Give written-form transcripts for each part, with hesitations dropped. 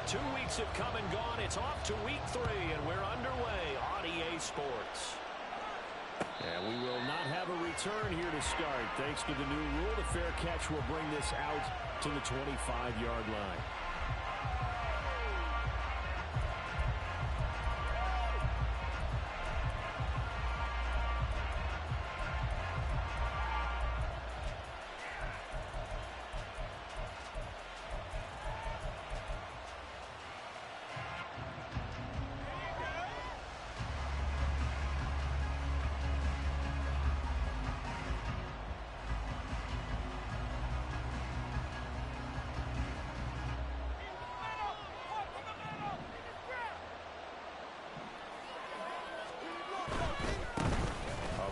2 weeks have come and gone. It's off to week 3, and we're underway on EA Sports. And we will not have a return here to start. Thanks to the new rule, the fair catch will bring this out to the 25-yard line.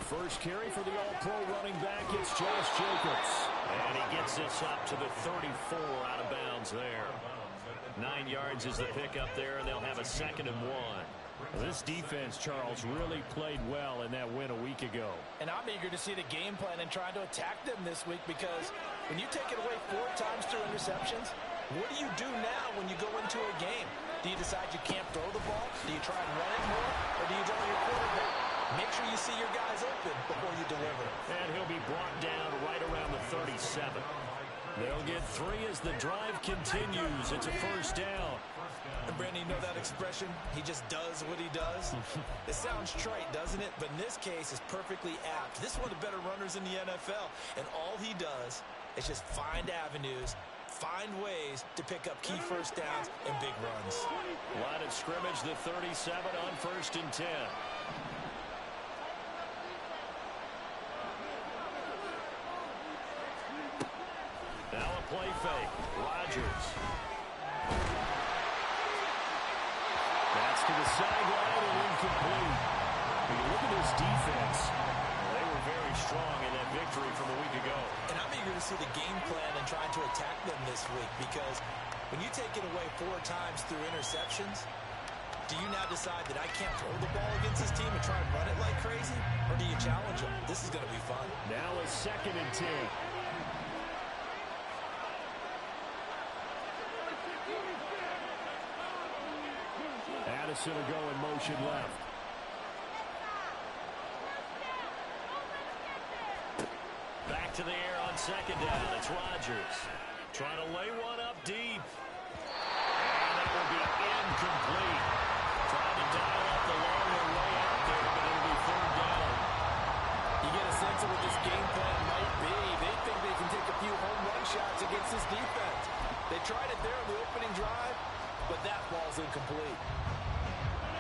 First carry for the All-Pro running back, it's Josh Jacobs. And he gets this up to the 34 out of bounds there. 9 yards is the pickup there, and they'll have a 2nd and 1. Well, this defense, Charles, really played well in that win a week ago. And I'm eager to see the game plan and trying to attack them this week, because when you take it away 4 times through interceptions, what do you do now when you go into a game? Do you decide you can't throw the ball? Do you try and run it more? Or do you tell your quarterback, make sure you see your guys open before you deliver? And he'll be brought down right around the 37. They'll get 3 as the drive continues. It's a first down. And Brandon, you know that expression? He just does what he does? It sounds trite, doesn't it? But in this case, it's perfectly apt. This is one of the better runners in the NFL. And all he does is just find avenues, find ways to pick up key first downs and big runs. Line of scrimmage, the 37 on 1st and 10. Now a play fake. Rodgers. That's to the sideline and incomplete. When you look at this defense, they were very strong in that victory from a week ago. And I'm eager to see the game plan and trying to attack them this week, because when you take it away 4 times through interceptions, do you now decide that I can't throw the ball against this team and try and run it like crazy? Or do you challenge them? This is going to be fun. Now a 2nd and 10. Addison will go in motion left. Back to the air on 2nd down. It's Rodgers. Trying to lay one up deep. And that will be incomplete. Trying to dial up the longer way out there, but it'll be 3rd down. You get a sense of what this game plan might be. They think they can take a few home run shots against this defense. They tried it there on the opening drive, but that ball's incomplete.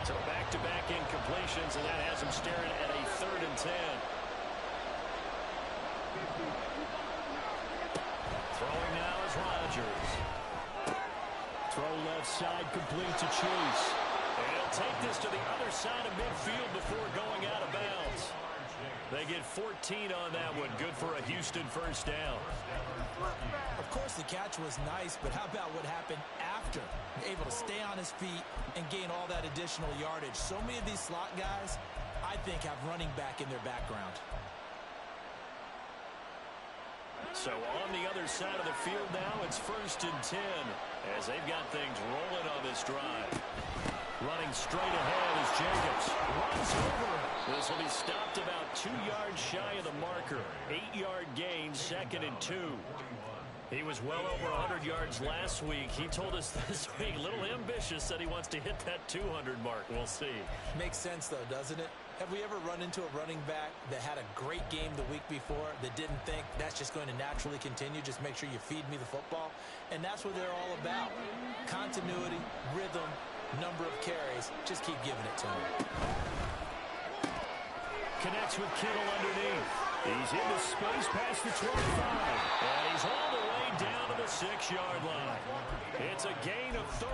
So back-to-back incompletions, and that has them staring at a 3rd and 10. Throwing now is Rodgers. Throw left side, complete to Chase. And he'll take this to the other side of midfield before going out of bounds. They get 14 on that one. Good for a Houston first down. Of course, the catch was nice, but how about what happened after? Able to stay on his feet and gain all that additional yardage. So many of these slot guys, I think, have running back in their background. So on the other side of the field now, it's 1st and 10 as they've got things rolling on this drive. Running straight ahead is Jacobs. Runs over. This will be stopped about 2 yards shy of the marker. 8-yard gain, 2nd and 2. He was well over 100 yards last week. He told us this week, a little ambitious, that he wants to hit that 200 mark. We'll see. Makes sense, though, doesn't it? Have we ever run into a running back that had a great game the week before that didn't think that's just going to naturally continue? Just make sure you feed me the football. And that's what they're all about. Continuity, rhythm, number of carries. Just keep giving it to him. Connects with Kittle underneath. He's into space past the 25. And he's all the way down to the 6-yard line. It's a gain of 35.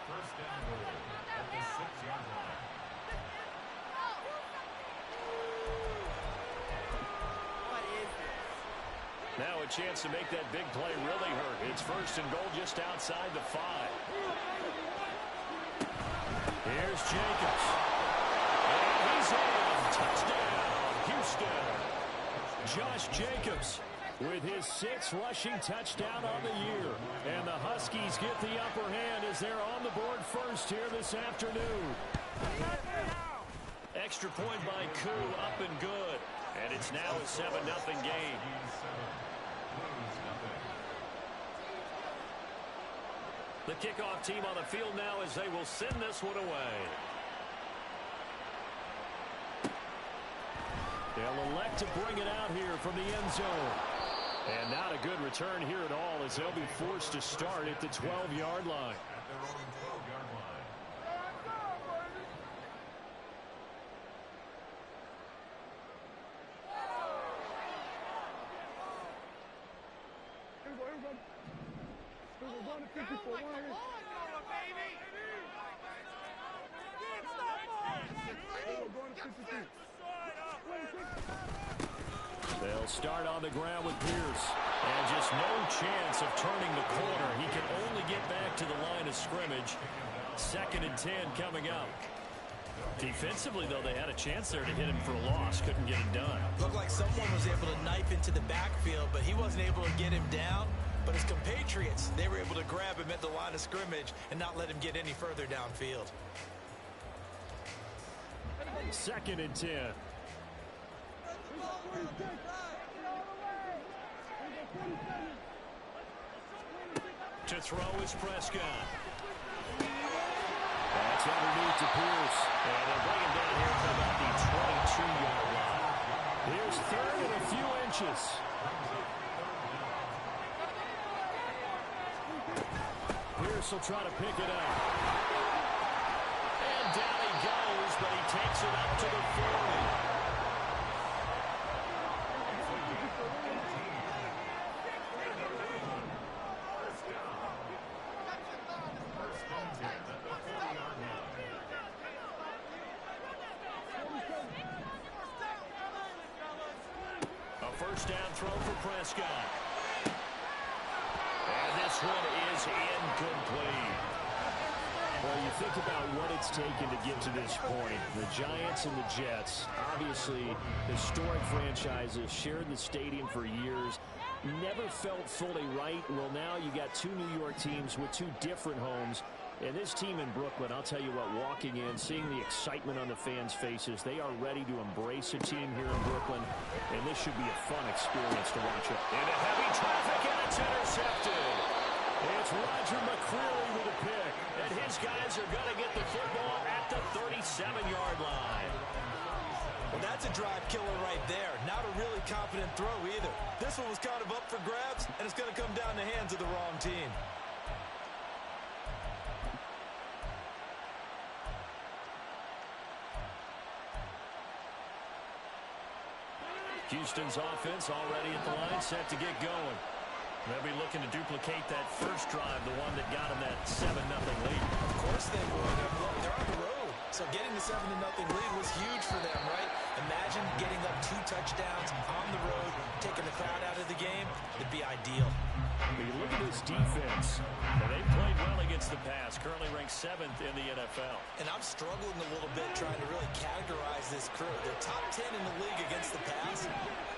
First down at the 6-yard line. Now a chance to make that big play really hurt. It's 1st and goal just outside the 5. Here's Jacobs. And he's in. Touchdown, Houston. Josh Jacobs with his 6th rushing touchdown on the year. And the Huskies get the upper hand as they're on the board first here this afternoon. Extra point by Koo, up and good. And it's now a 7-0 game. The kickoff team on the field now as they will send this one away. They'll elect to bring it out here from the end zone. And not a good return here at all as they'll be forced to start at the 12-yard line. They'll start on the ground with Pierce. And just no chance of turning the corner. He can only get back to the line of scrimmage. 2nd and 10 coming up. Defensively, though, they had a chance there to hit him for a loss. Couldn't get it done. Looked like someone was able to knife into the backfield, but he wasn't able to get him down. But his compatriots, they were able to grab him at the line of scrimmage and not let him get any further downfield. 2nd and 10. To throw is Prescott. That's underneath to Pierce. And they'll bring him down here from about the 22-yard line. Here's 3rd and a few inches. Pierce will try to pick it up. And down he goes, but he takes it up to the 40. First down throw for Prescott. And this one is incomplete. Well, you think about what it's taken to get to this point. The Giants and the Jets, obviously historic franchises, shared the stadium for years, never felt fully right. Well, now you got 2 New York teams with 2 different homes. And this team in Brooklyn, I'll tell you what, walking in, seeing the excitement on the fans' faces, they are ready to embrace a team here in Brooklyn, and this should be a fun experience to watch. Into heavy traffic, and it's intercepted. It's Roger McCreary with a pick, and his guys are going to get the football at the 37-yard line. Well, that's a drive killer right there. Not a really confident throw either. This one was kind of up for grabs, and it's going to come down the hands of the wrong team. Houston's offense already at the line, set to get going. They'll be looking to duplicate that first drive, the one that got them that 7-0 lead. Of course they would. They're on the road. So getting the 7-0 lead was huge for them, right? Imagine getting up 2 touchdowns on the road, taking the crowd out of the game. It'd be ideal. But you look at this defense, and they played well against the pass, currently ranked 7th in the NFL. And I'm struggling a little bit trying to really categorize this crew. They're top 10 in the league against the pass,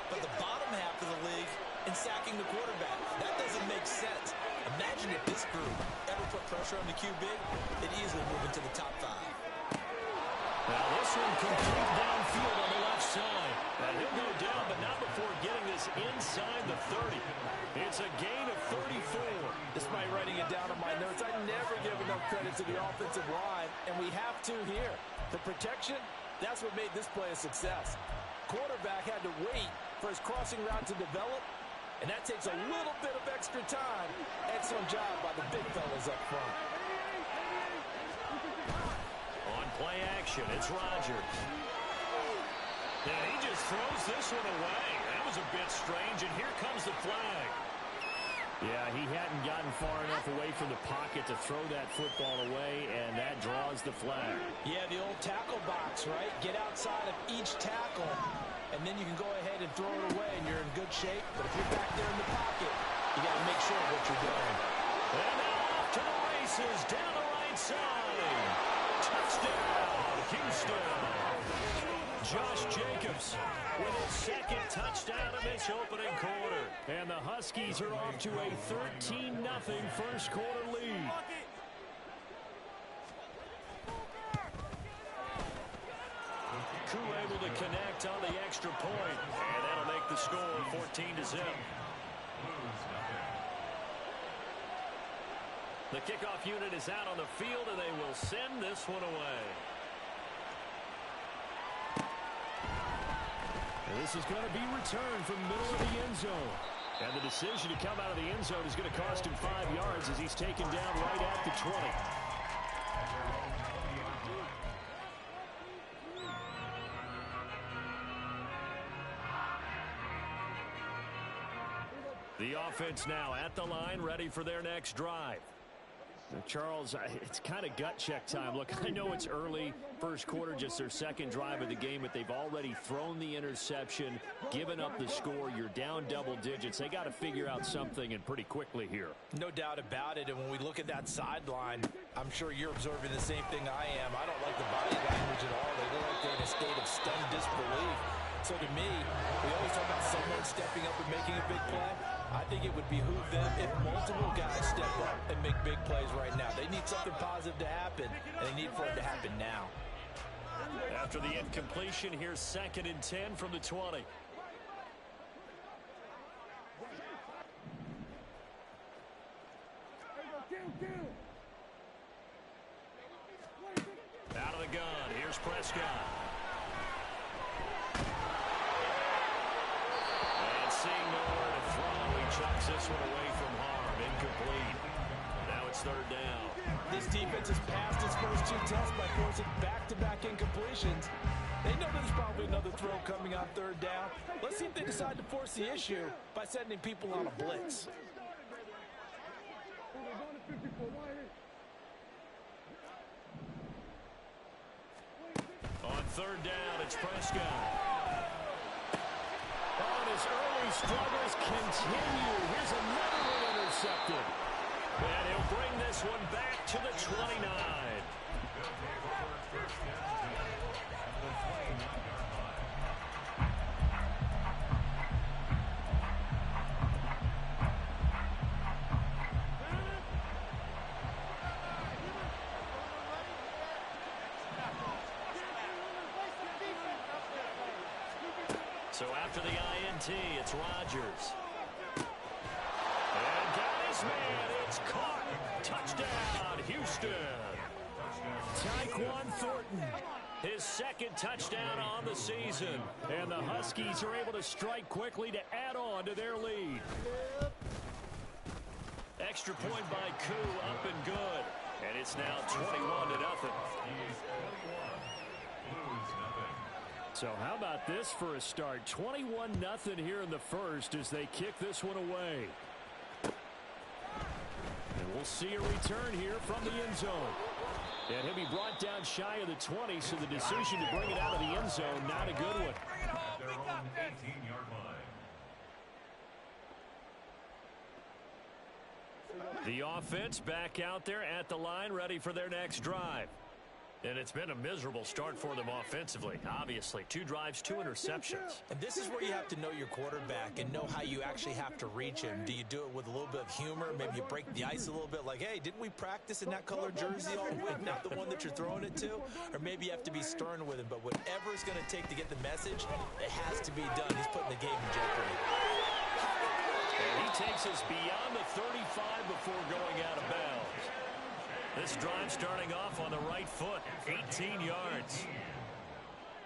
but the bottom half of the league in sacking the quarterback. That doesn't make sense. Imagine if this group ever put pressure on the QB, they'd easily move into the top 5. Now this one complete downfield on the left side. And he'll go down, but not before getting this inside the 30. It's a gain of 34. Despite writing it down on my notes, I never give enough credit to the offensive line, and we have to here. The protection, that's what made this play a success. Quarterback had to wait for his crossing route to develop, and that takes a little bit of extra time. Excellent job by the big fellas up front. On play action, it's Rodgers. And he just throws this one away. That was a bit strange, and here comes the flag. Yeah, he hadn't gotten far enough away from the pocket to throw that football away, and that draws the flag. Yeah, the old tackle box, right? Get outside of each tackle, and then you can go ahead and throw it away, and you're in good shape. But if you're back there in the pocket, you got to make sure what you're doing. And now off to the races, down the right side. Touchdown, Houston. Josh Jacobs with his 2nd touchdown of this opening quarter. And the Huskies are off to a 13-0 first quarter lead. Koo able to connect on the extra point, and that'll make the score 14-0. The kickoff unit is out on the field, and they will send this one away. And this is going to be returned from the middle of the end zone. And the decision to come out of the end zone is going to cost him 5 yards as he's taken down right at the 20. The offense now at the line, ready for their next drive. Charles, it's kind of gut check time. Look, I know it's early, first quarter, just their second drive of the game, but they've already thrown the interception, given up the score. You're down double digits. They got to figure out something, and pretty quickly here. No doubt about it, and when we look at that sideline, I'm sure you're observing the same thing I am. I don't like the body language at all. They look like they're in a state of stunned disbelief. So to me, we always talk about someone stepping up and making a big play. I think it would behoove them if multiple guys step up and make big plays right now. They need something positive to happen, and they need for it to happen now. After the incompletion, here's 2nd and 10 from the 20. Out of the gun, here's Prescott. And seeing nowhere to throw, he chucks this one away from harm. Incomplete. Now it's 3rd down. This defense has passed its first 2 tests by forcing back-to-back incompletions. They know there's probably another throw coming on 3rd down. Let's see if they decide to force the issue by sending people on a blitz. On 3rd down, it's Prescott. And his early struggles continue. Here's another one intercepted. And he'll bring this one back to the 29. So after the INT, it's Rodgers. And got his man. It's caught. Touchdown, Houston. Tyquan Thornton, his 2nd touchdown on the season. And the Huskies are able to strike quickly to add on to their lead. Extra point by Koo, up and good. And it's now 21-0. So how about this for a start? 21-0 here in the first as they kick this one away. And we'll see a return here from the end zone. And he'll be brought down shy of the 20, so the decision to bring it out of the end zone, not a good one. Their own 18-yard line. The offense back out there at the line, ready for their next drive. And it's been a miserable start for them offensively, obviously. 2 drives, 2 interceptions. And this is where you have to know your quarterback and know how you actually have to reach him. Do you do it with a little bit of humor? Maybe you break the ice a little bit like, hey, didn't we practice in that color jersey all week, not the one that you're throwing it to? Or maybe you have to be stern with him. But whatever it's going to take to get the message, it has to be done. He's putting the game in jeopardy. And he takes us beyond the 35 before going out of bounds. This drive starting off on the right foot, 18 yards.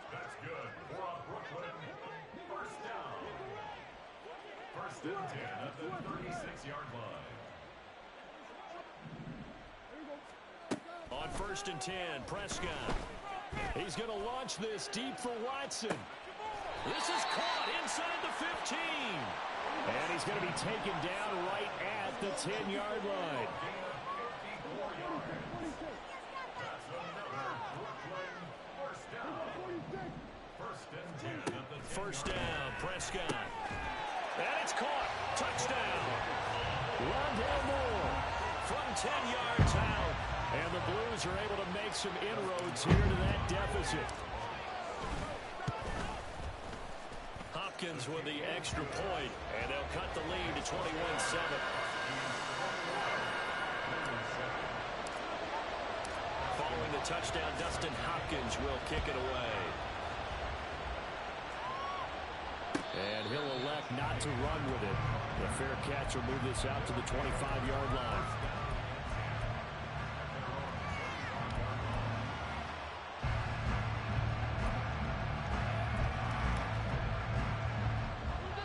That's good for Brooklyn. First down. 1st and 10 at the 36-yard line. On 1st and 10, Prescott. He's going to launch this deep for Watson. This is caught inside the 15. And he's going to be taken down right at the 10-yard line. First down, Prescott. And it's caught. Touchdown. Rondale Moore from 10 yards out. And the Blues are able to make some inroads here to that deficit. Hopkins with the extra point, and they'll cut the lead to 21-7. Following the touchdown, Dustin Hopkins will kick it away. And he'll elect not to run with it. The fair catch will move this out to the 25-yard line.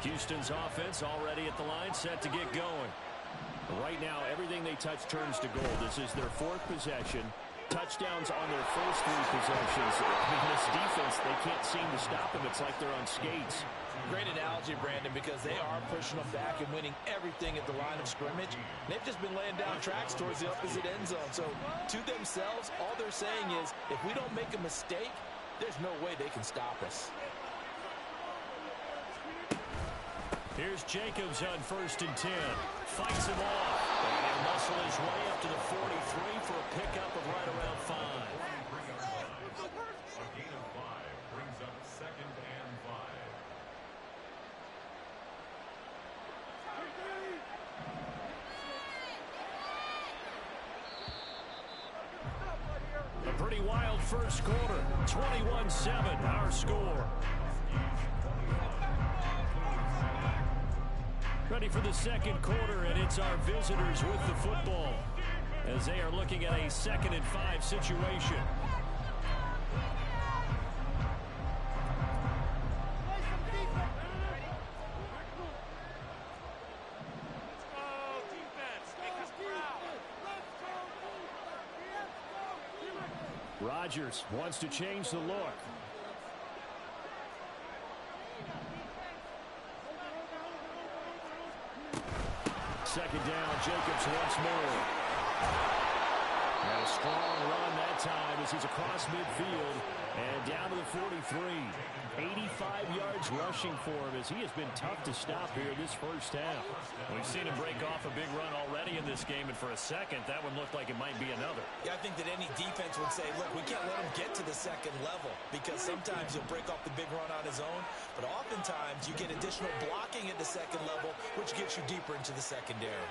Houston's offense already at the line, set to get going. Right now, everything they touch turns to gold. This is their fourth possession. Touchdowns on their first three possessions. This defense, they can't seem to stop them. It's like they're on skates. Great analogy, Brandon, because they are pushing them back and winning everything at the line of scrimmage. They've just been laying down tracks towards the opposite end zone. So to themselves, all they're saying is, if we don't make a mistake, there's no way they can stop us. Here's Jacobs on 1st and 10. Fights him off. And he'll muscle his way up to the 43 for a pickup of right around 5. A gain of 5 brings up 2nd and 5. A pretty wild first quarter. 21-7, our score. Ready for the second quarter, and it's our visitors with the football as they are looking at a 2nd and 5 situation. Rodgers wants to change the look. Second down, Jacobs once more. And a strong run that time as he's across midfield and down to the 43. 85 yards rushing for him as he has been tough to stop here this first half. We've seen him break off a big run already in this game, and for a second, that one looked like it might be another. Yeah, I think that any defense would say, look, we can't let him get to the second level because sometimes he'll break off the big run on his own, but oftentimes you get additional blocking at the second level, which gets you deeper into the secondary.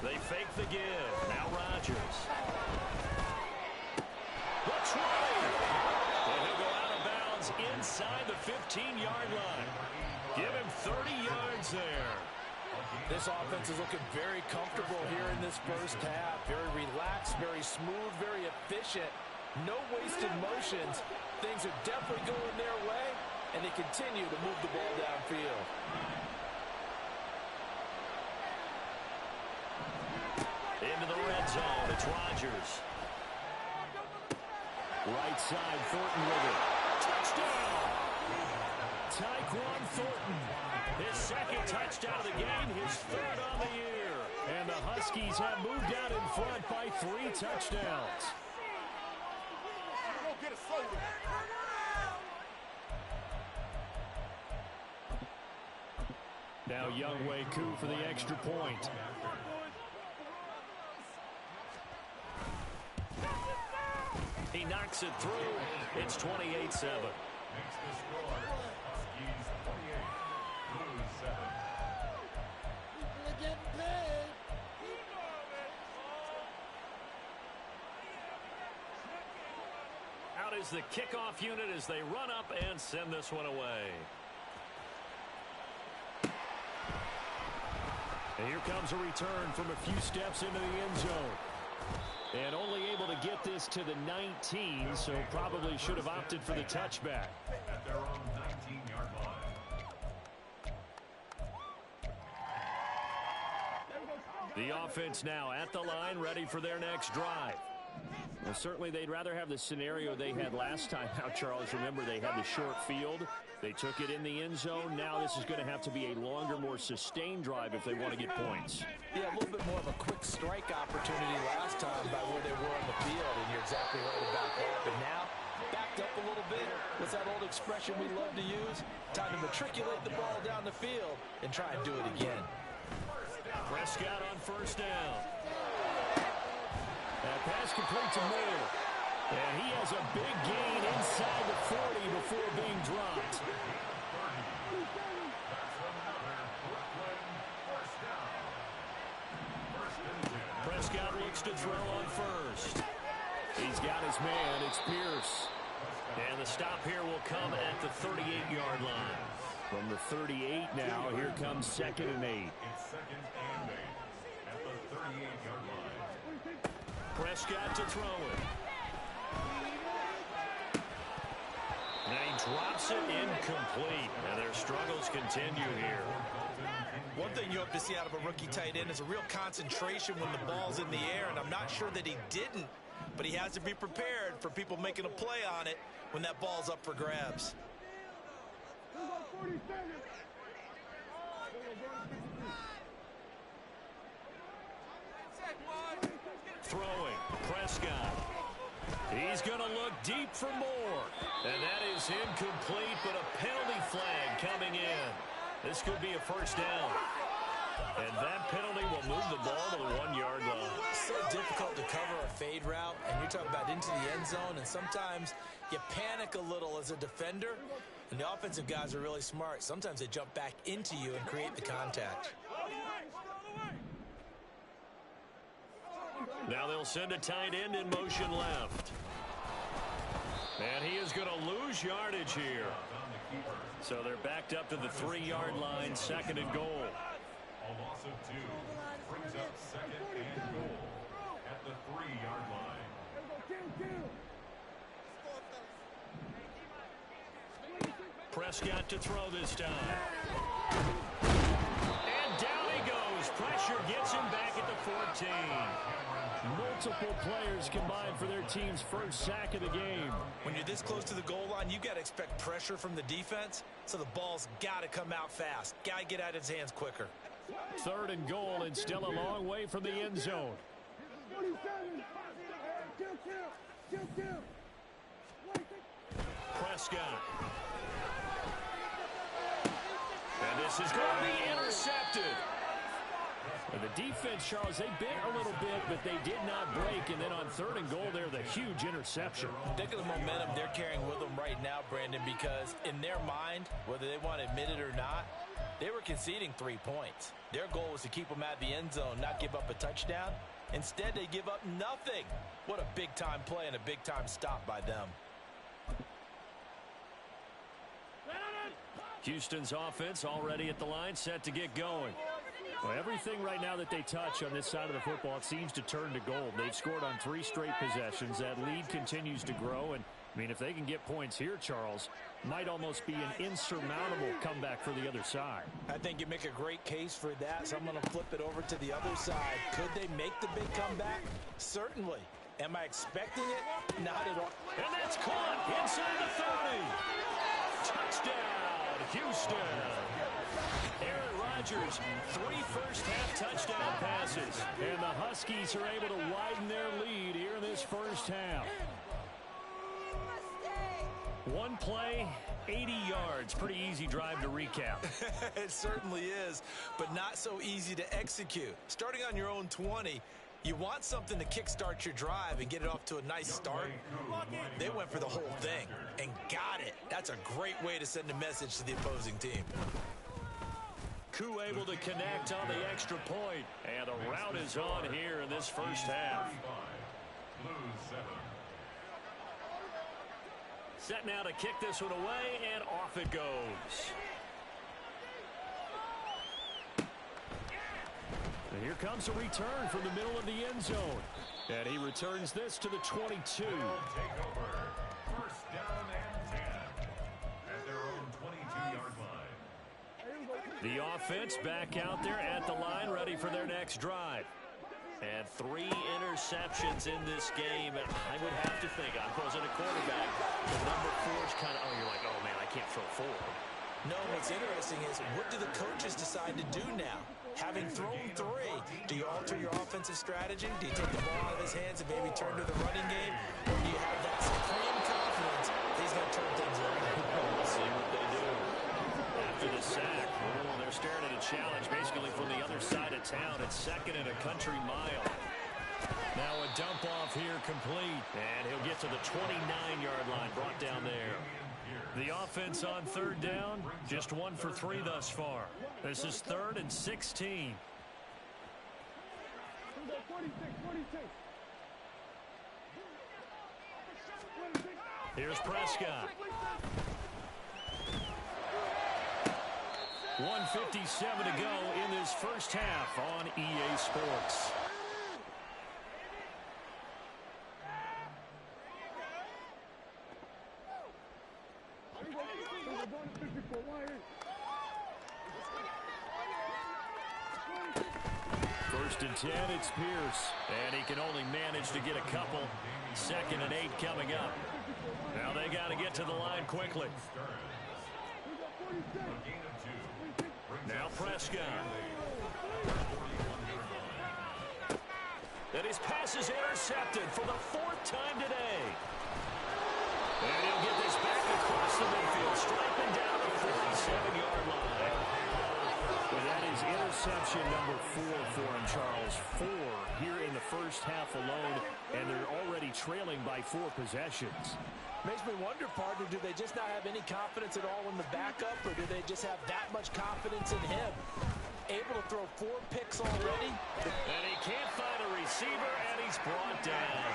They fake the give. Now Rodgers. Looks right. And he'll go out of bounds inside the 15-yard line. Give him 30 yards there. This offense is looking very comfortable here in this first half. Very relaxed, very smooth, very efficient. No wasted motions. Things are definitely going their way, and they continue to move the ball downfield. Into the red zone. It's Rodgers. Right side, Thornton with it. Touchdown! Tyquan Thornton. His second touchdown of the game, his third on the year. And the Huskies have moved out in front by 3 touchdowns. Now Younghoe Koo for the extra point. He knocks it through. It's 28-7. Makes the score. Huskies 28, Blues 7. Out is the kickoff unit as they run up and send this one away. And here comes a return from a few steps into the end zone. And only able to get this to the 19, so probably should have opted for the touchback. At their own 19-yard line. The offense now at the line, ready for their next drive. Well, certainly they'd rather have the scenario they had last time out, Charles. Remember, they had the short field. They took it in the end zone. Now this is going to have to be a longer, more sustained drive if they want to get points. Yeah, a little bit more of a quick strike opportunity last time by where they were on the field, and you're exactly right about that. But now, backed up a little bit. What's that old expression we love to use? Time to matriculate the ball down the field and try and do it again. Prescott on first down. That pass complete to Moore. And he has a big gain inside the 40 before being dropped. Prescott looks to throw on first. He's got his man. It's Pierce. And the stop here will come at the 38-yard line. From the 38 now, here comes 2nd and 8. It's 2nd and 8 at the 38-yard line. Prescott to throw it. And he drops it incomplete. And their struggles continue here. One thing you hope to see out of a rookie tight end is a real concentration when the ball's in the air, and I'm not sure that he didn't, but he has to be prepared for people making a play on it when that ball's up for grabs. Throwing, Prescott. He's going to look deep for more. And that is incomplete, but a penalty flag coming in. This could be a first down. And that penalty will move the ball to the 1-yard line. It's so difficult to cover a fade route, and you're talking about into the end zone, and sometimes you panic a little as a defender, and the offensive guys are really smart. Sometimes they jump back into you and create the contact. Now they'll send a tight end in motion left. And he is going to lose yardage here. So they're backed up to the 3-yard line, 2nd and goal. A loss of 2 brings up 2nd and goal at the 3-yard line. Prescott to throw this time. And down he goes. Pressure gets him back at the 14. Multiple players combined for their team's first sack of the game. When you're this close to the goal line, you've got to expect pressure from the defense, so the ball's got to come out fast. Got to get out of his hands quicker. 3rd and goal, and still a long way from the end zone. Prescott. And this is going to be intercepted. And the defense, Charles, they bit a little bit, but they did not break. And then on 3rd and goal, they're the huge interception. Think of the momentum they're carrying with them right now, Brandon, because in their mind, whether they want to admit it or not, they were conceding 3 points. Their goal was to keep them at the end zone, not give up a touchdown. Instead, they give up nothing. What a big-time play and a big-time stop by them. Houston's offense already at the line, set to get going. Well, everything right now that they touch on this side of the football, it seems to turn to gold. They've scored on 3 straight possessions. That lead continues to grow. And, I mean, if they can get points here, Charles, might almost be an insurmountable comeback for the other side. I think you make a great case for that, so I'm going to flip it over to the other side. Could they make the big comeback? Certainly. Am I expecting it? Not at all. And that's caught inside the 30. Touchdown, Houston. Aaron Rodgers, 3 first-half touchdown passes. And the Huskies are able to widen their lead here in this first half. 1 play, 80 yards. Pretty easy drive to recap. It certainly is, but not so easy to execute. Starting on your own 20, you want something to kickstart your drive and get it off to a nice start. They went for the whole thing and got it. That's a great way to send a message to the opposing team. Koo able to connect on the extra point. And the route is on here in this first half. Blues 7. Set now to kick this one away, and off it goes. And here comes a return from the middle of the end zone. And he returns this to the 22. Take over. First down and 10 at their own 22-yard line. The offense back out there at the line, ready for their next drive. And 3 interceptions in this game. And I would have to think, I wasn't a quarterback, the number 4 is kind of, oh, you're like, oh, man, I can't throw 4. No, what's interesting is, what do the coaches decide to do now? Having thrown 3, do you alter your offensive strategy? Do you take the ball out of his hands and maybe turn to the running game? Or do you have that supreme confidence that he's going to turn things around? We'll see what they do. After the sack, they're staring at a challenge basically from the other side of town. It's 2nd and a country mile. Now a dump off here complete. And he'll get to the 29-yard line, brought down there. The offense on third down, just 1 for 3 thus far. This is 3rd and 16. Here's Prescott. 1:57 to go in this first half on EA Sports. First and 10, it's Pierce. And he can only manage to get a couple. 2nd and 8 coming up. Now they got to get to the line quickly. Now Prescott. And his pass is intercepted for the 4th time today. And he'll get this back across the midfield, striping down the 47-yard line. Well, that is interception number 4 for him, Charles. 4 here in the first half alone, and they're already trailing by 4 possessions. Makes me wonder, partner, do they just not have any confidence at all in the backup, or do they just have that much confidence in him? Able to throw 4 picks already. And he can't find a receiver, and he's brought down.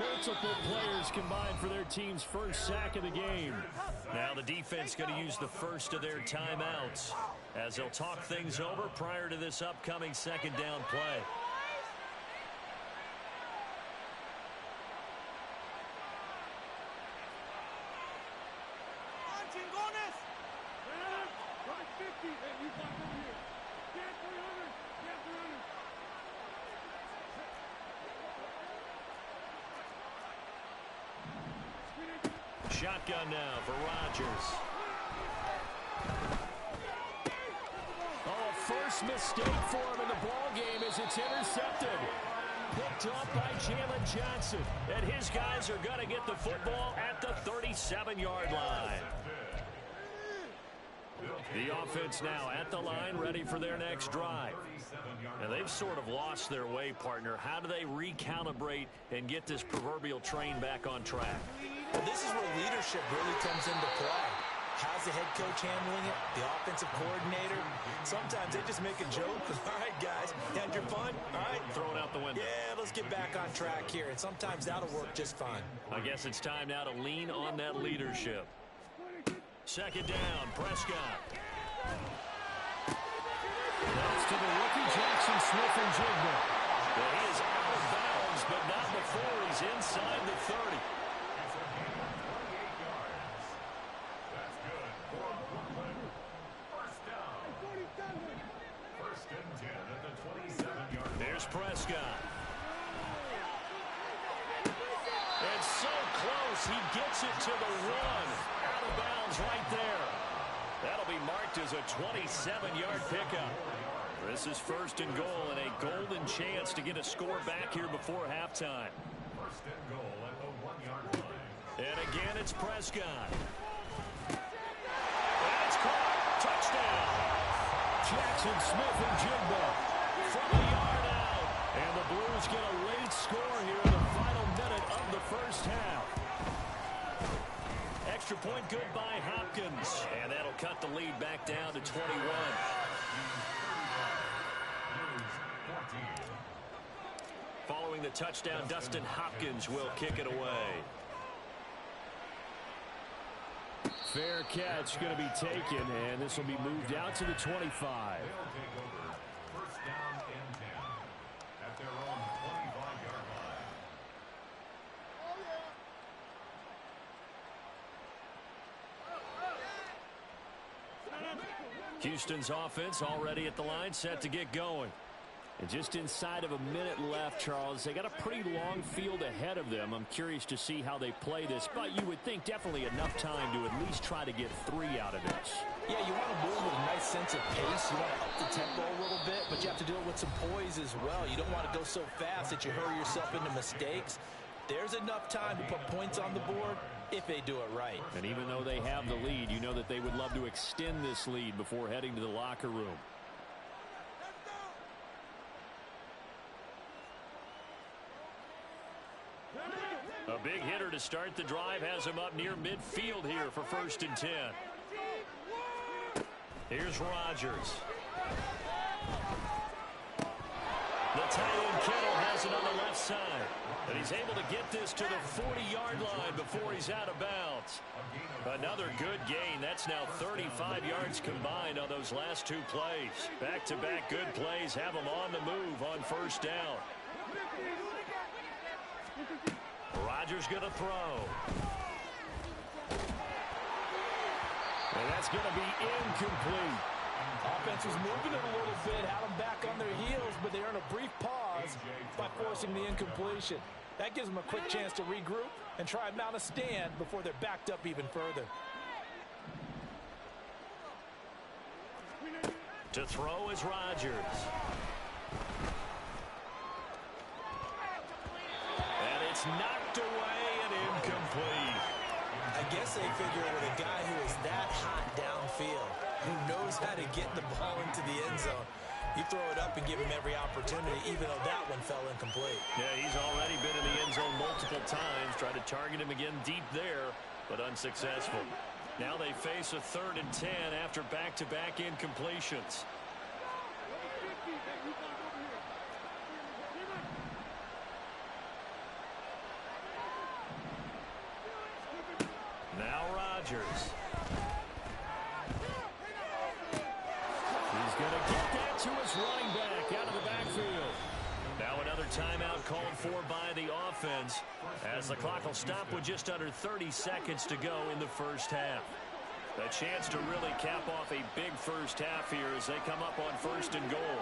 Multiple players combined for their team's first sack of the game. Now the defense going to use the first of their timeouts as they'll talk things over prior to this upcoming 2nd down play. Shotgun now for Rodgers. Oh, first mistake for him in the ball game as it's intercepted. Picked up by Jalen Johnson. And his guys are going to get the football at the 37-yard line. The offense now at the line, ready for their next drive. And they've sort of lost their way, partner. How do they recalibrate and get this proverbial train back on track? Well, this is where leadership really comes into play. How's the head coach handling it? The offensive coordinator? Sometimes they just make a joke. All right, guys, had your fun? All right. Throw it out the window. Yeah, let's get back on track here. And sometimes that'll work just fine. I guess it's time now to lean on that leadership. 2nd down, Prescott. That's to the rookie Jackson Smith-Njigba. Well, he is out of bounds, but not before he's inside the 30. Here's Prescott. And so close, he gets it to the 1. Out of bounds right there. That'll be marked as a 27-yard pickup. This is 1st and goal and a golden chance to get a score back here before halftime. 1st and goal at the 1-yard line. And again, it's Prescott. And it's caught. Touchdown. Jackson Smith-Njigba From a yard out. And the Blues get a late score here in the final minute of the first half. Extra point good by Hopkins. And that'll cut the lead back down to 21. Following the touchdown, Dustin Hopkins will kick it away. Fair catch going to be taken, and this will be moved out to the 25. They'll take over 1st down and 10 at their own 25-yard line. Houston's offense already at the line, set to get going. And just inside of a minute left, Charles. They got a pretty long field ahead of them. I'm curious to see how they play this, but you would think definitely enough time to at least try to get 3 out of this. Yeah, you want to move with a nice sense of pace. You want to up the tempo a little bit, but you have to do it with some poise as well. You don't want to go so fast that you hurry yourself into mistakes. There's enough time to put points on the board if they do it right. And even though they have the lead, you know that they would love to extend this lead before heading to the locker room. big hitter to start the drive has him up near midfield here for 1st and 10. Here's Rodgers. The tight end Kittle has it on the left side. And he's able to get this to the 40-yard line before he's out of bounds. Another good gain. That's now 35 yards combined on those last 2 plays. Back-to-back good plays have him on the move on 1st down. Rodgers going to throw. And that's going to be incomplete. Offense was moving it a little bit, had them back on their heels, but they earn a brief pause by forcing the incompletion. That gives them a quick chance to regroup and try and mount a stand before they're backed up even further. To throw is Rodgers. And it's knocked away and incomplete. I guess they figure with a guy who is that hot downfield, who knows how to get the ball into the end zone, you throw it up and give him every opportunity, even though that one fell incomplete. Yeah, he's already been in the end zone multiple times. Tried to target him again deep there, but unsuccessful. Now they face a 3rd and 10 after back-to-back incompletions. Now Rodgers. He's going to get that to his running back out of the backfield. Now another timeout called for by the offense as the clock will stop with just under 30 seconds to go in the 1st half. A chance to really cap off a big 1st half here as they come up on 1st and goal.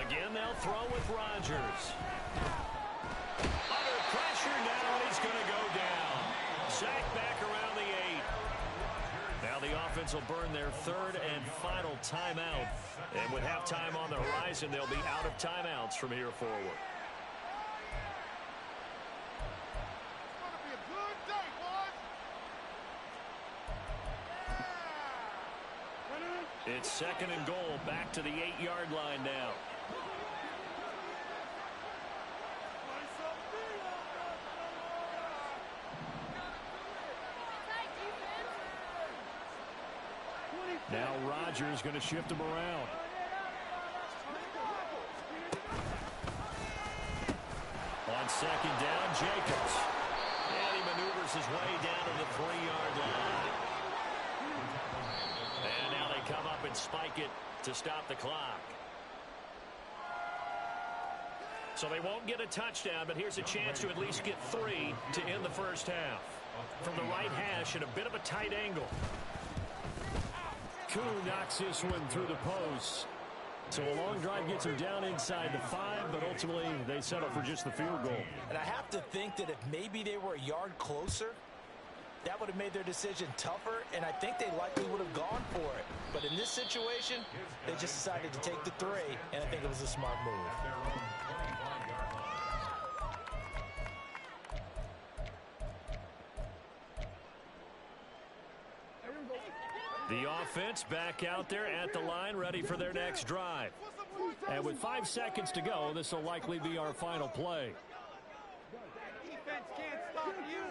Again, they'll throw with Rodgers. Under pressure now, and he's going to go down. Sacked back around the 8. Now the offense will burn their 3rd and final timeout. And with halftime on the horizon, they'll be out of timeouts from here forward. It's 2nd and goal, back to the 8-yard line now. Now Rodgers going to shift him around. On 2nd down, Jacobs. And he maneuvers his way down to the 3-yard line. And now they come up and spike it to stop the clock. So they won't get a touchdown, but here's a chance to at least get 3 to end the 1st half. From the right hash at a bit of a tight angle. Koo knocks this one through the post. So a long drive gets him down inside the 5, but ultimately they settle for just the field goal. And I have to think that if maybe they were a yard closer, that would have made their decision tougher, and I think they likely would have gone for it. But in this situation, they just decided to take the 3, and I think it was a smart move. The offense back out there at the line, ready for their next drive. And with 5 seconds to go, this will likely be our final play. Defense can't stop you.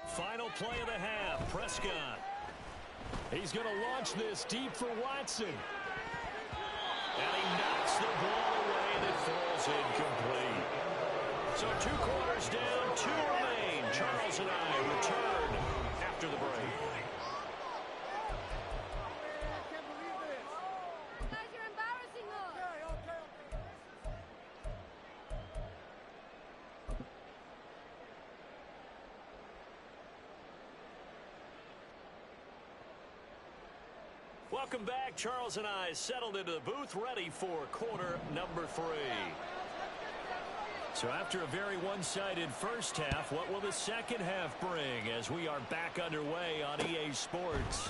Final play of the half, Prescott. He's going to launch this deep for Watson. And he knocks the ball away, and it falls incomplete. So 2 quarters down, 2 remain. Charles and I return after the break. Guys, you're embarrassing us. Welcome back. Charles and I settled into the booth, ready for quarter number 3. So after a very one-sided first half, what will the second half bring as we are back underway on EA Sports?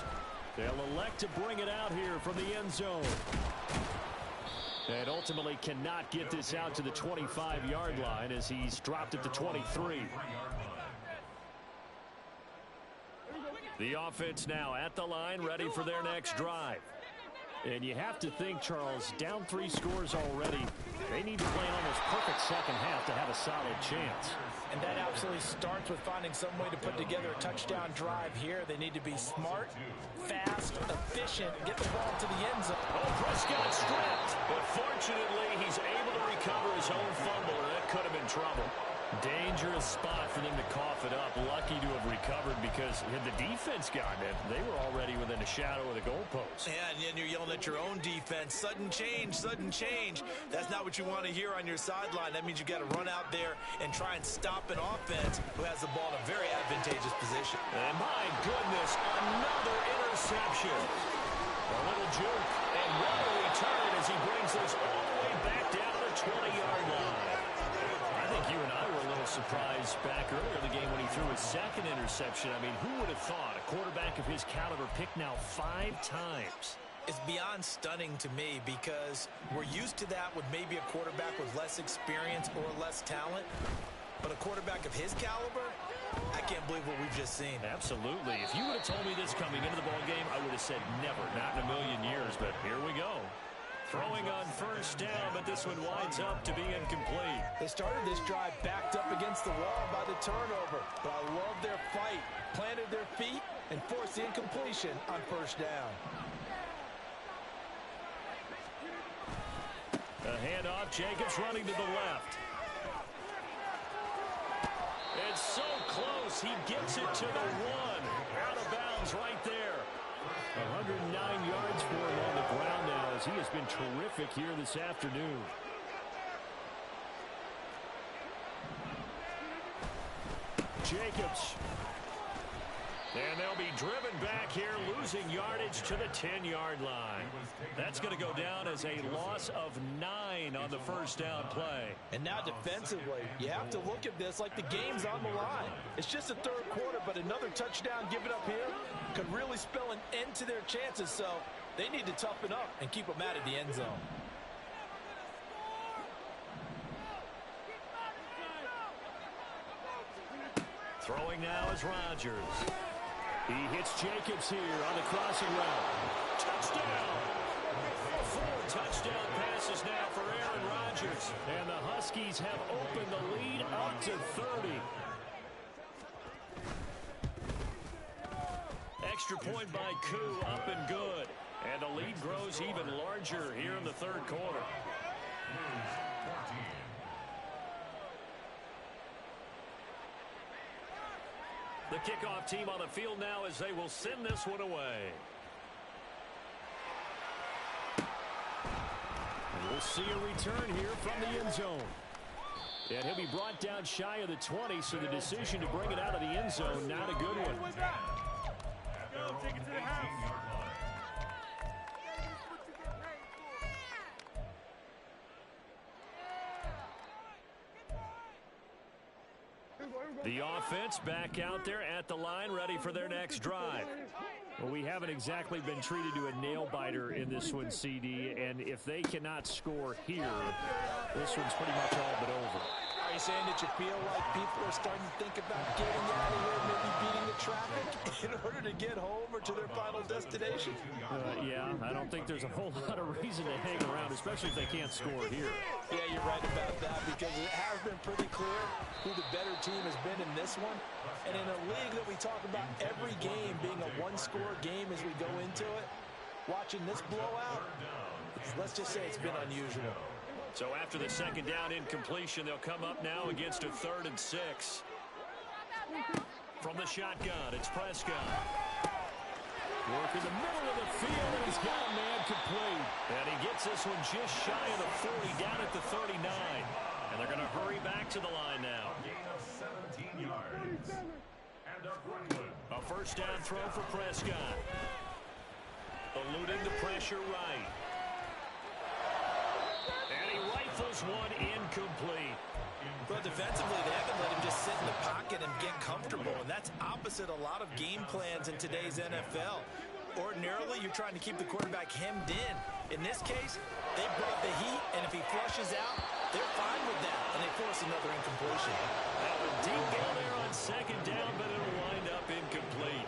They'll elect to bring it out here from the end zone. And ultimately cannot get this out to the 25-yard line as he's dropped at the 23. The offense now at the line, ready for their next drive. And you have to think, Charles, down 3 scores already. They need to play an almost perfect second half to have a solid chance. And that absolutely starts with finding some way to put together a touchdown drive here. They need to be smart, fast, efficient, get the ball to the end zone. Oh, Prescott stripped. But fortunately, he's able to recover his own fumble, or that could have been trouble. Dangerous spot for them to cough it up. Lucky to have recovered because had the defense gotten it, they were already within a shadow of the goalpost. Yeah, and you're yelling at your own defense. Sudden change, sudden change. That's not what you want to hear on your sideline. That means you got to run out there and try and stop an offense who has the ball in a very advantageous position. And my goodness, another interception. A little juke, and what a return as he brings this all the way back down to the 20-yard line. I think you and I were a little surprised back earlier in the game when he threw his second interception. I mean, who would have thought a quarterback of his caliber picked now 5 times? It's beyond stunning to me because we're used to that with maybe a quarterback with less experience or less talent. But a quarterback of his caliber, I can't believe what we've just seen. Absolutely. If you would have told me this coming into the ball game, I would have said never, not in a million years. But here we go. Throwing on first down, but this one winds up to be incomplete. They started this drive backed up against the wall by the turnover, but I love their fight. Planted their feet and forced the incompletion on first down. A handoff, Jacobs running to the left. It's so close, he gets it to the 1. Out of bounds right there. 109 yards for him on the ground now as he has been terrific here this afternoon. Jacobs. And they'll be driven back here, losing yardage to the 10-yard line. That's going to go down as a loss of 9 on the first down play. And now defensively, you have to look at this like the game's on the line. It's just the third quarter, but another touchdown given up here could really spell an end to their chances. So they need to toughen up and keep them out of the end zone. Throwing now is Rodgers. He hits Jacobs here on the crossing route. Touchdown! 4 touchdown passes now for Aaron Rodgers. And the Huskies have opened the lead up to 30. Extra point by Koo, up and good. And the lead grows even larger here in the third quarter. The kickoff team on the field now as they will send this one away. And we'll see a return here from the end zone. And he'll be brought down shy of the 20, so the decision to bring it out of the end zone, not a good one. Go, take it to the house. The offense back out there at the line, ready for their next drive. Well, we haven't exactly been treated to a nail-biter in this one, CD, and if they cannot score here, this one's pretty much all but over. Are you saying that you feel like people are starting to think about getting out of here, maybe beating the traffic in order to get home or to their final destination? Yeah, I don't think there's a whole lot of reason to hang around, especially if they can't score here. Yeah, you're right about that because it has been pretty clear who the better team has been in this one. And in a league that we talk about every game being a one-score game as we go into it, watching this blowout, let's just say it's been unusual. So after the second down incompletion, they'll come up now against a 3rd and 6. From the shotgun, it's Prescott. Work in the middle of the field, and he's got a man complete. And he gets this one just shy of the 40, down at the 39. And they're going to hurry back to the line now. Gain of 17 yards. And a Brooklyn. A first down throw for Prescott. Eluding the pressure right. And he rifles one incomplete. But defensively, they haven't let him just sit in the pocket and get comfortable, and that's opposite a lot of game plans in today's NFL. Ordinarily, you're trying to keep the quarterback hemmed in. In this case, they brought the heat, and if he flushes out, they're fine with that, and they force another incompletion. Now a deep ball there on second down, but it'll wind up incomplete.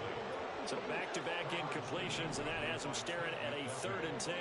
So back-to-back incompletions, and that has them staring at a 3rd and 10.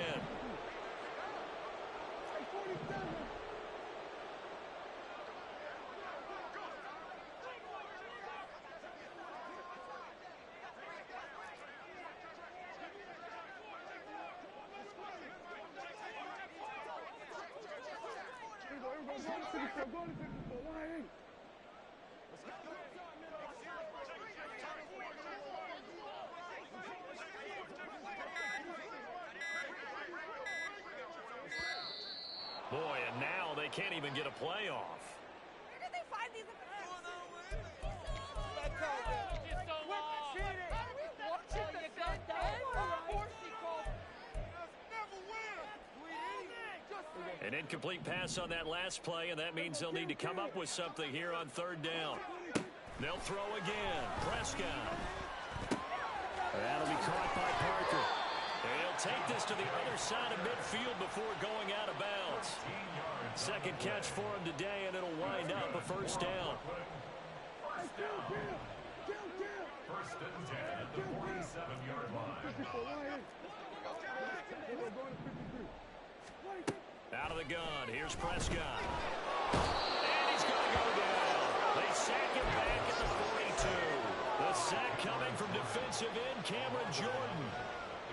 Boy, and now they can't even get a play off. Where did they find these? An incomplete pass on that last play, and that means they'll need to come up with something here on 3rd down. They'll throw again. Prescott. That'll be caught by Parker. They'll take this to the other side of midfield before going out of bounds. Second catch for him today, and it'll wind up a 1st down. First and 10 at the 47-yard line. Out of the gun. Here's Prescott. And he's going to go down. They sack him back at the 42. The sack coming from defensive end Cameron Jordan.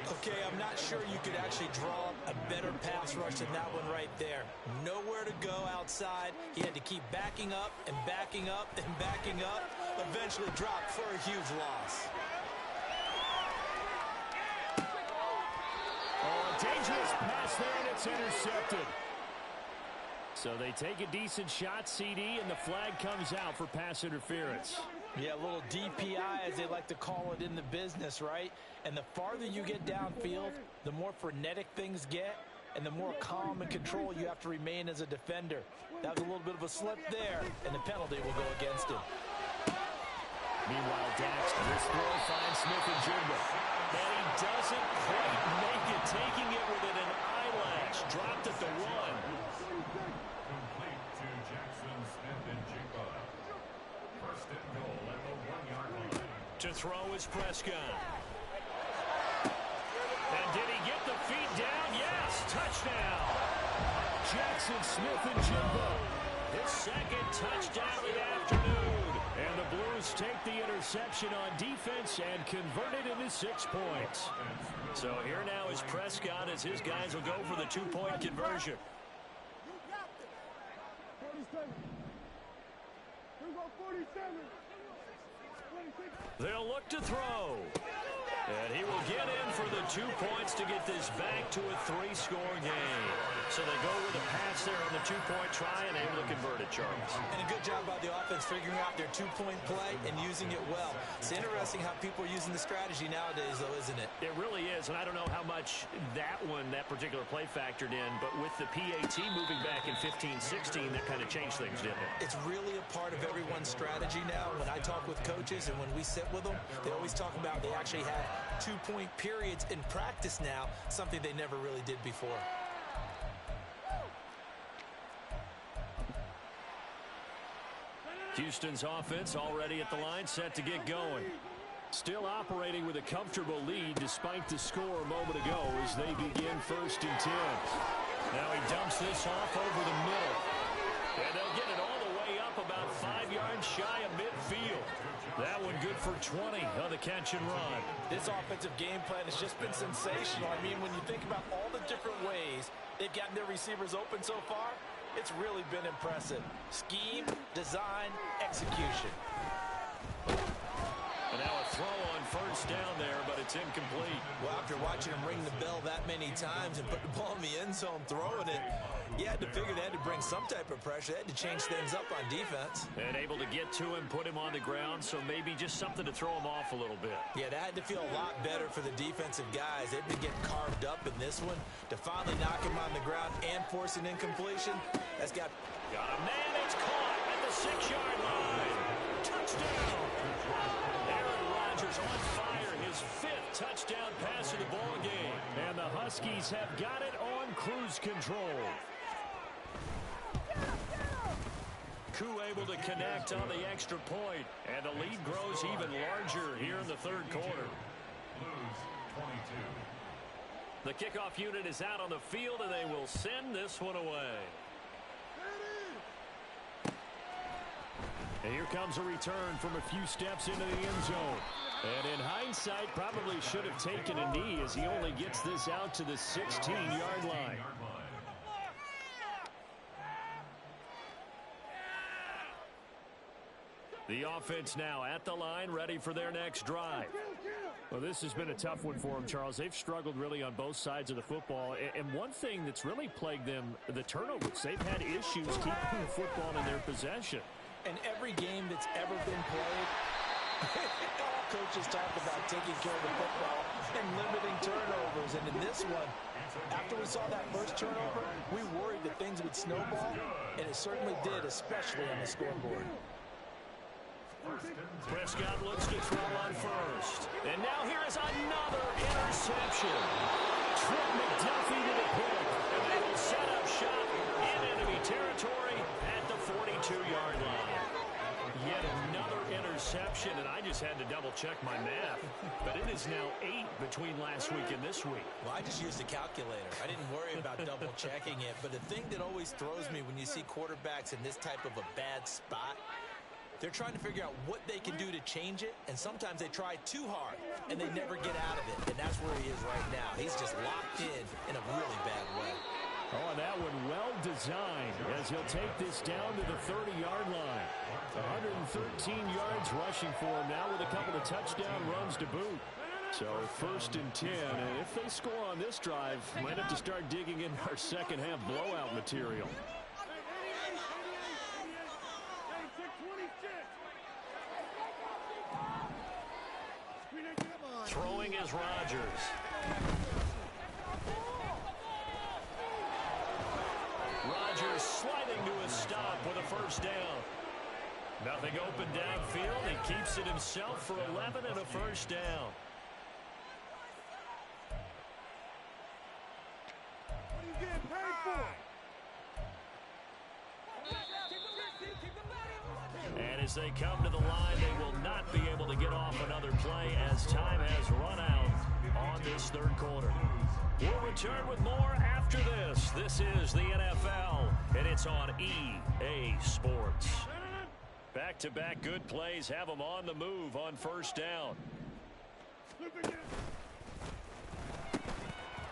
Okay, I'm not sure you could actually draw a better pass rush than that one right there. Nowhere to go outside. He had to keep backing up and backing up and backing up. Eventually dropped for a huge loss. Oh, a dangerous pass there, and it's intercepted. So they take a decent shot, CD, and the flag comes out for pass interference. Yeah, a little DPI, as they like to call it in the business, right? And the farther you get downfield, the more frenetic things get, and the more calm and control you have to remain as a defender. That was a little bit of a slip there, and the penalty will go against him. Meanwhile, Dax, this throw finds Smith and Jigba. And he doesn't quite make it, taking it within an eyelash. Dropped at the 1. Complete to Jackson, Smith, and Jigba. First and goal at the 1-yard line. To throw is Prescott. And did he get the feet down? Yes, touchdown. Jackson Smith and Jigba. His 2nd touchdown of the afternoon. And the Blues take the interception on defense and convert it into 6 points. So here now is Prescott as his guys will go for the 2-point conversion. They'll look to throw. And he will get in for the 2 points to get this back to a 3-score game. So they go with a pass there on the 2-point try and able to convert it, Charles. And a good job by the offense figuring out their 2-point play and using it well. It's interesting how people are using the strategy nowadays, though, isn't it? It really is, and I don't know how much that particular play factored in, but with the PAT moving back in 15-16, that kind of changed things, didn't it? It's really a part of everyone's strategy now. When I talk with coaches and when we sit with them, they always talk about they actually have 2-point periods in practice now, something they never really did before. Houston's offense already at the line, set to get going. Still operating with a comfortable lead despite the score a moment ago as they begin 1st and 10. Now he dumps this off over the middle. And they'll get it all the way up about 5 yards shy of midfield. That one good for 20 on the catch and run. This offensive game plan has just been sensational. I mean, when you think about all the different ways they've gotten their receivers open so far, it's really been impressive. Scheme, design, execution. And now a throw on 1st down there, but it's incomplete. Well, after watching him ring the bell that many times and put the ball in the end zone throwing it, you had to figure they had to bring some type of pressure. They had to change things up on defense. And able to get to him, put him on the ground, so maybe just something to throw him off a little bit. Yeah, that had to feel a lot better for the defensive guys. They've been getting carved up in this one. To finally knock him on the ground and force an incompletion, that's got a man. It's caught at the 6-yard line. Touchdown. Aaron Rodgers on fire. His 5th touchdown pass of the ball game. And the Huskies have got it on cruise control. Koo able to connect on the extra point, and the lead grows even larger here in the 3rd quarter. Blues 22. The kickoff unit is out on the field, and they will send this one away. And here comes a return from a few steps into the end zone. And in hindsight, probably should have taken a knee as he only gets this out to the 16-yard line. The offense now at the line, ready for their next drive. Well, this has been a tough one for them, Charles. They've struggled really on both sides of the football. And one thing that's really plagued them, the turnovers. They've had issues keeping the football in their possession. And every game that's ever been played, all coaches talk about taking care of the football and limiting turnovers. And in this one, after we saw that first turnover, we worried that things would snowball, and it certainly did, especially on the scoreboard. Prescott looks to throw on first. And now here is another interception. Trent McDuffie to the pick. And they will set up shop in enemy territory at the 42-yard line. Yet another interception, and I just had to double-check my math. But it is now 8 between last week and this week. Well, I just used a calculator. I didn't worry about double-checking it. But the thing that always throws me when you see quarterbacks in this type of a bad spot, they're trying to figure out what they can do to change it, and sometimes they try too hard, and they never get out of it. And that's where he is right now. He's just locked in a really bad way. Oh, and that one well designed as he'll take this down to the 30-yard line. 113 yards rushing for him now with a couple of touchdown runs to boot. So 1st and 10, and if they score on this drive, might have to start digging in our second half blowout material. Throwing is Rodgers. Rodgers sliding to a stop with a first down. Nothing open downfield. He keeps it himself for 11 and a first down. What are you getting paid for? And as they come to the line, they will not be able to get off another play as time has run out on this third quarter. We'll return with more after this. This is the NFL, and it's on EA Sports. Back-to-back good plays have them on the move on first down.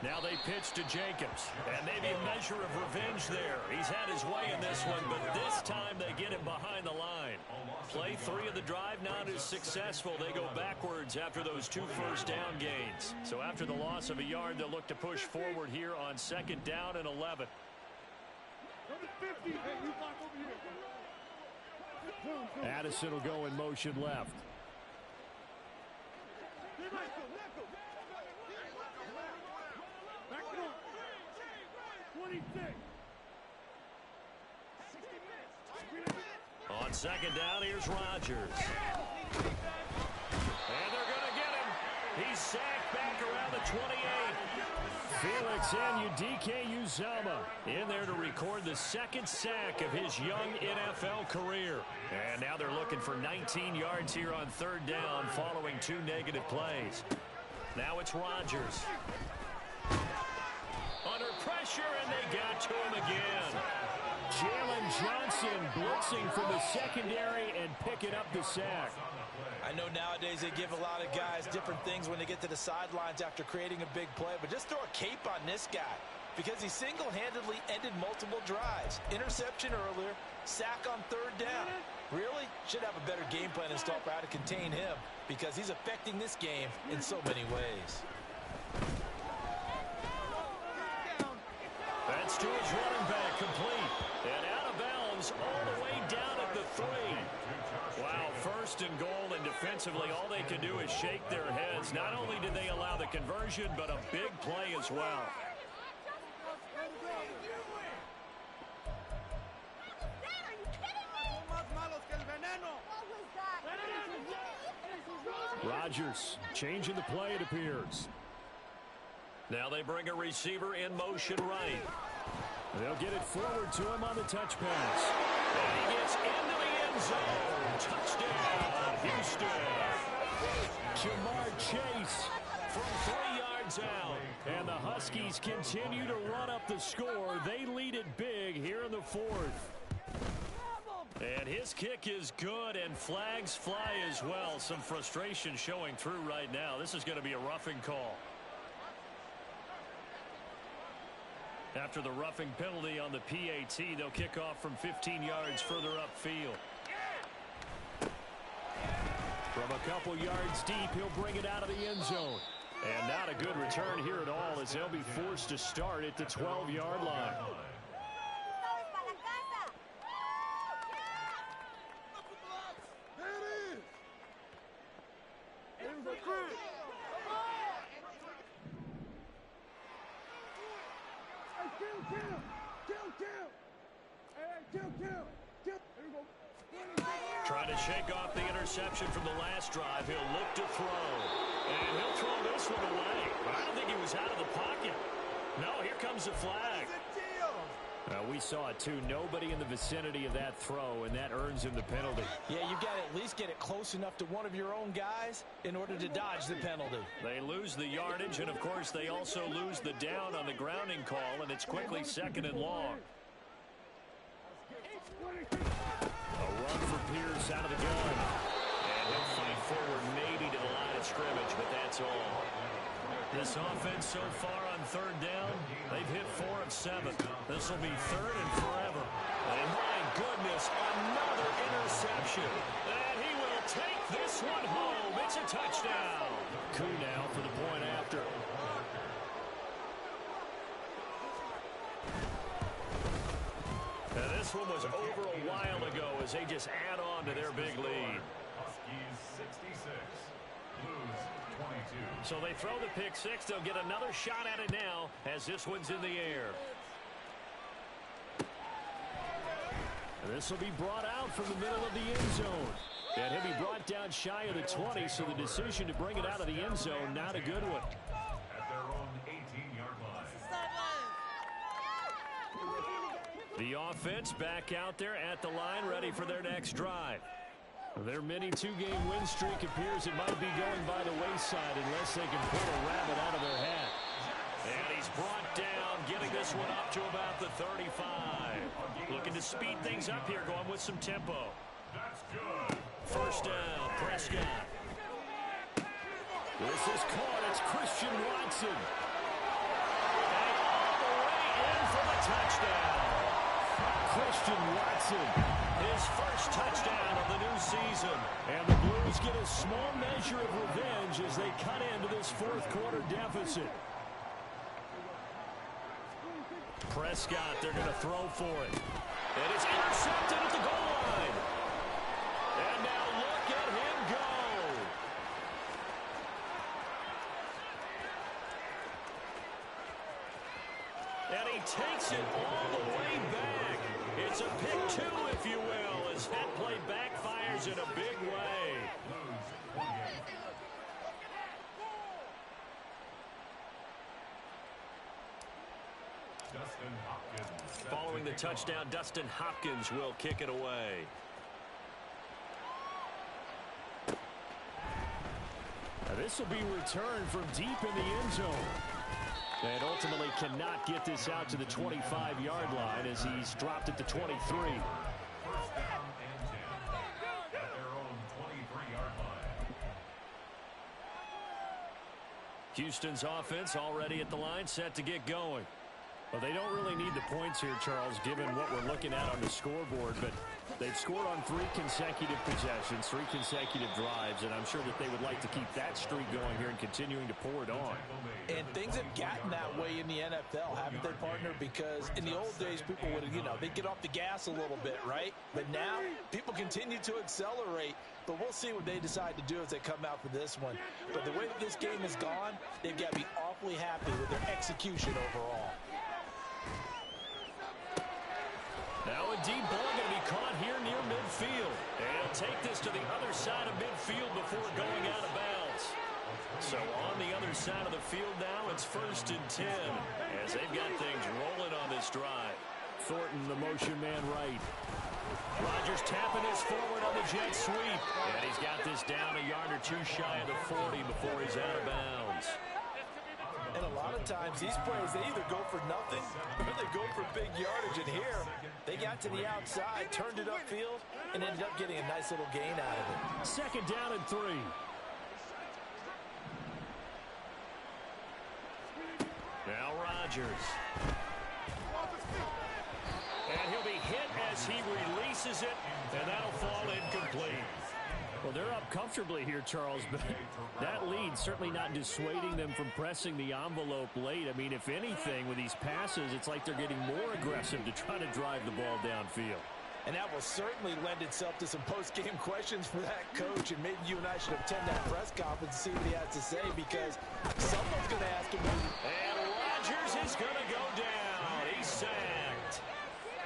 Now they pitch to Jacobs, and maybe a measure of revenge there. He's had his way in this one, but this time they get him behind the line. Play 3 of the drive not as successful. They go backwards after those 2 first down gains. So after the loss of a yard, they'll look to push forward here on 2nd down and 11. Addison will go in motion left. On 2nd down, here's Rodgers. And they're going to get him. He's sacked back around the 28. Felix Anudike-Uzomah in there to record the 2nd sack of his young NFL career. And now they're looking for 19 yards here on 3rd down following 2 negative plays. Now it's Rodgers. Under pressure, and they got to him again. Jalen Johnson blitzing from the secondary and picking up the sack. I know nowadays they give a lot of guys different things when they get to the sidelines after creating a big play, but just throw a cape on this guy because he single-handedly ended multiple drives. Interception earlier, sack on 3rd down. Really? Should have a better game plan installed for how to contain him because he's affecting this game in so many ways. That's to his running back, complete. And out of bounds all the way down at the 3. Wow, 1st and goal, and defensively all they can do is shake their heads. Not only did they allow the conversion, but a big play as well. Rodgers changing the play, it appears. Now they bring a receiver in motion right. They'll get it forward to him on the touch pass. And he gets into the end zone. Touchdown, Houston. Jamar Chase from 3 yards yards out. And the Huskies continue to run up the score. They lead it big here in the fourth. And his kick is good, and flags fly as well. Some frustration showing through right now. This is going to be a roughing call. After the roughing penalty on the PAT, they'll kick off from 15 yards further upfield. From a couple yards deep, he'll bring it out of the end zone. And not a good return here at all, as they'll be forced to start at the 12-yard line. Trying to shake off the interception from the last drive. He'll look to throw. And he'll throw this one away. But I don't think he was out of the pocket. No, here comes the flag. We saw it too. Nobody in the vicinity of that throw, and that earns him the penalty. Yeah, you've got to at least get it close enough to one of your own guys in order to dodge the penalty. They lose the yardage, and of course they also lose the down on the grounding call, and it's quickly 2nd and long. A run for Pierce out of the gun. And he'll fight forward maybe to the line of scrimmage, but that's all. This offense so far on 3rd down, they've hit 4 of 7. This will be 3rd and forever. And my goodness, another interception. And he will take this one home. It's a touchdown. Coup now for the point after. Now this one was over a while ago as they just add on to their big lead. Huskies 66, Blues 22. So they throw the pick six. They'll get another shot at it now as this one's in the air. And this will be brought out from the middle of the end zone. And he'll be brought down shy of the 20, so the decision to bring it out of the end zone, not a good one. At their own 18-yard line. The offense back out there at the line, ready for their next drive. Their mini 2-game win streak appears it might be going by the wayside unless they can pull a rabbit out of their hat. And he's brought down, getting this one up to about the 35. Looking to speed things up here, going with some tempo. That's good. First down, Prescott. This is caught. It's Christian Watson. And all the way in for the touchdown. Christian Watson, his first touchdown of the new season. And the Blues get a small measure of revenge as they cut into this fourth-quarter deficit. Prescott, they're going to throw for it. And it's intercepted at the goal line. And now look at him go. And he takes it all the way back. It's a pick two, if you will, as that play backfires in a big way. Dustin Hopkins. Following the touchdown, Dustin Hopkins will kick it away. Now this will be returned from deep in the end zone. And ultimately cannot get this out to the 25-yard line as he's dropped at the 23. First down and 10 at their own 23-yard line. Houston's offense already at the line, set to get going. Well, they don't really need the points here, Charles, given what we're looking at on the scoreboard, but they've scored on 3 consecutive possessions, 3 consecutive drives, and I'm sure that they would like to keep that streak going here and continuing to pour it on. And things have gotten that way in the NFL, haven't they, partner? Because in the old days, people would, they'd get off the gas a little bit, right? But now, people continue to accelerate, but we'll see what they decide to do as they come out for this one. But the way that this game has gone, they've got to be awfully happy with their execution overall. Now a deep ball going to be caught here near midfield. And he'll take this to the other side of midfield before going out of bounds. So on the other side of the field now, it's 1st and 10 as they've got things rolling on this drive. Thornton, the motion man right. Rodgers tapping this forward on the jet sweep. And he's got this down a yard or two shy of the 40 before he's out of bounds. And a lot of times these plays, they either go for nothing or they go for big yardage. And here, they got to the outside, turned it upfield, and ended up getting a nice little gain out of it. Second down and 3. Now Rodgers. And he'll be hit as he releases it, and that'll fall incomplete. Well, they're up comfortably here, Charles, but that lead certainly not dissuading them from pressing the envelope late. I mean, if anything, with these passes, it's like they're getting more aggressive to try to drive the ball downfield. And that will certainly lend itself to some post-game questions for that coach, and maybe you and I should attend that press conference and see what he has to say, because someone's going to ask him. And Rodgers is going to go down. He's sacked.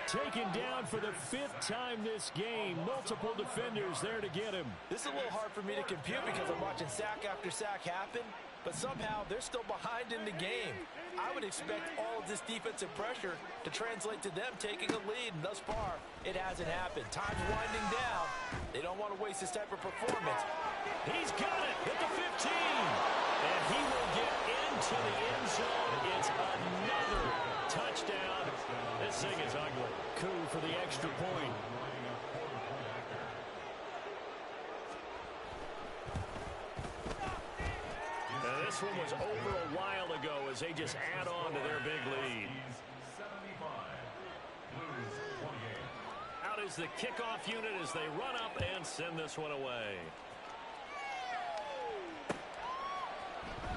Taken down for the 5th time this game. Multiple defenders there to get him. This is a little hard for me to compute because I'm watching sack after sack happen, but somehow they're still behind in the game. I would expect all of this defensive pressure to translate to them taking a lead, and thus far, it hasn't happened. Time's winding down. They don't want to waste this type of performance. He's got it at the 15. And he will get into the end zone. It's another touchdown. This thing is ugly. Coup for the extra point. Now, this one was over a while ago as they just add on to their big lead. Out is the kickoff unit as they run up and send this one away.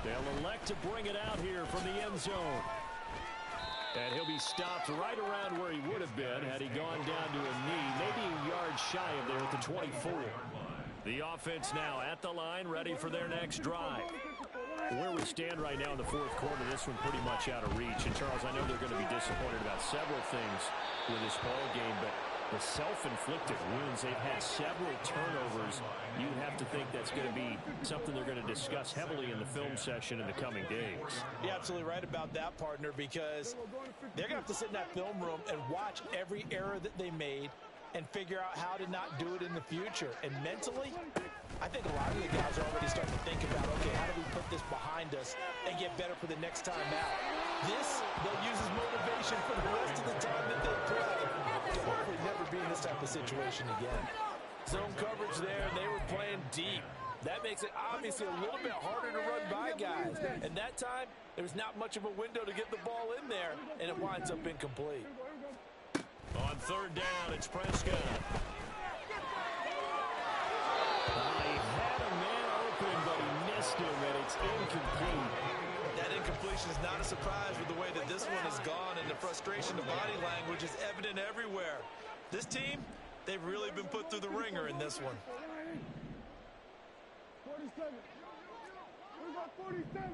They'll elect to bring it out here from the end zone. And he'll be stopped right around where he would have been had he gone down to a knee, maybe a yard shy of there at the 24. The offense now at the line, ready for their next drive. Where we stand right now in the 4th quarter, this one pretty much out of reach. And, Charles, I know they're going to be disappointed about several things with this ball game, but the self-inflicted wounds, they've had several turnovers. You have to think that's going to be something they're going to discuss heavily in the film session in the coming days. You're absolutely right about that, partner, because they're going to have to sit in that film room and watch every error that they made and figure out how to not do it in the future. And mentally, I think a lot of the guys are already starting to think about, okay, how do we put this behind us and get better for the next time out? This, they'll use as motivation for the rest of the time that they play to hopefully never be in this type of situation again. Zone coverage there, and they were playing deep. That makes it obviously a little bit harder to run by guys. And that time, there was not much of a window to get the ball in there, and it winds up incomplete. On 3rd down, it's Prescott. He had a man open, but he missed him, and it's incomplete. That incompletion is not a surprise with the way that this one has gone, and the frustration of body language is evident everywhere. This team, they've really been put through the ringer in this one. 47. We got 47.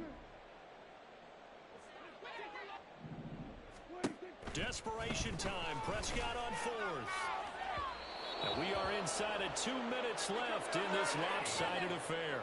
Desperation time. Prescott on 4th. And we are inside of 2 minutes left in this lopsided affair.